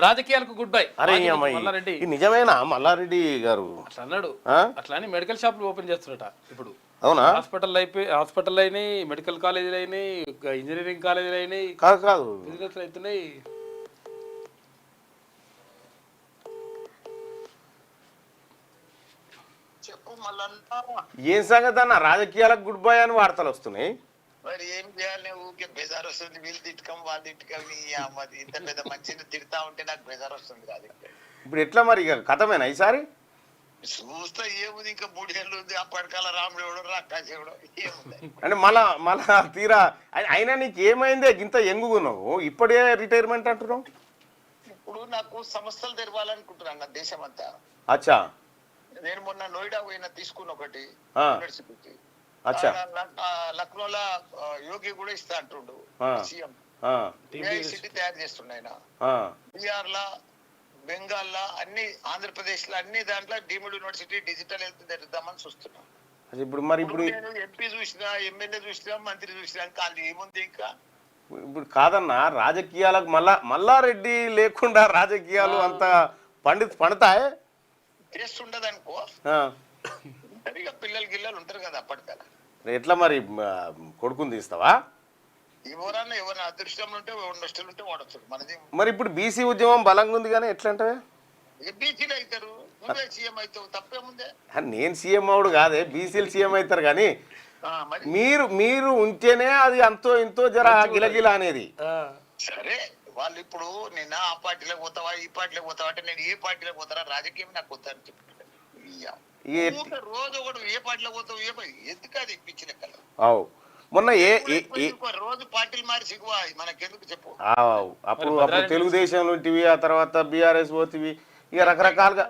రాజకీయాలకు good bye. అరే మల్లారెడ్డి ఇది నిజమేనా మల్లారెడ్డి గారు అట్లా అన్నాడు. ఆ? అట్లా అని మెడికల్ షాపులు ఓపెన్ చేస్తున్నట. ఇప్పుడు అవునా? హాస్పిటల్ అయినాయి, మెడికల్ కాలేజీలు అయినాయి, ఇంజనీరింగ్ కాలేజీలు అయినాయి, కాదు కాదు బిజినెస్ అవుతున్నాయి. ఏం సంగతి అన్న రాజకీయాలకు గుడ్ బై అని వార్తలు వస్తున్నాయి. మరి ఏం చేయాలి? ఊరికే బెజార్ వస్తుంది. వీళ్ళు తిట్టుకం వాళ్ళు తిట్టుకం ఇంత పెద్ద మంచిని తిడతా ఉంటే నాకు బెజార్ వస్తుంది కాదు. ఇప్పుడు ఎట్లా మరి ఇక కథమేనా ఈసారి? చూస్తా ఏముంది, ఇంకా 3 ఏళ్ళు ఉంది. ఆ పడకాల రాముడు ఎవడో రాకాశేవుడో ఏముంది అంటే మళ్ళా తీరా అయినా నీకు ఏమైందే ఇంత ఎంగున్నావు ఇప్పుడే రిటైర్మెంట్ అంటున్నావు? ఇప్పుడు నాకు సంస్థలు తెరవాలనుకుంటున్నాను నా దేశం అంతా. అచ్చా. నేను మొన్న నోయిడా పోయినా తీసుకున్న ఒకటి ఆ. యూనివర్సిటీకి. అచ్చా. లక్నోలో యోగి కూడా ఇస్తా అంటుండు సీఎం. సిటీ తయారు చేస్తుండ ఆయన. బీహార్ లా, బెంగాల్ లా, అన్ని ఆంధ్రప్రదేశ్ లో అన్ని దాంట్లో డీమ్డ్ యూనివర్సిటీ డిజిటల్ హెల్త్ తెరుద్దామని చూస్తున్నా. ఇప్పుడు మరి ఇప్పుడు నేను ఎంపీ చూసినా, ఎమ్మెల్యే చూసినా, మంత్రి చూసినా కాదు ఏముంది ఇంకా. ఇప్పుడు కాదన్నా రాజకీయాలకు మల్లారెడ్డి లేకుండా రాజకీయాలు అంత పండుతాయే చేస్తుండదు అనుకో. సరిగా పిల్లలు గిల్లలు ఉంటారు కదా అప్పటికల్లా. ఎట్లా మరి కొడుకుని తీస్తావా? ఎవరన్నా అదృష్టం ఉంటే నష్టం ఉంటే వాడచ్చు మనది. మరి ఇప్పుడు బీసీ ఉద్యమం బలంగా ఉంది కానీ ఎట్లా అంటే బీసీలు అవుతారు, నువ్వే సీఎం అవుతావు, తప్పేముందే. నేను సీఎం అవుడు కాదే, బీసీలు సీఎం అవుతారు కానీ మీరు ఉంటేనే అది అంతో ఇంతో జర గిలగిల అనేది. సరే వాళ్ళు ఇప్పుడు నేను ఆ పార్టీలోకి పోతావా ఈ పార్టీలోకి పోతావా అంటే నేను ఏ పార్టీలోకి పోతారా రాజకీయం నాకు పోతా అని చెప్తాను. రోజు ఒకటి ఏ పార్టీలో పోతావు ఎందుకు అది ఇప్పించిన కల మొన్న రోజు పార్టీలు మారి సిగ్గువా మనకెందుకు చెప్పు. అప్పుడు తెలుగుదేశం ఉంటివి, ఆ తర్వాత బీఆర్ఎస్ పోతివి, ఇక రకరకాలుగా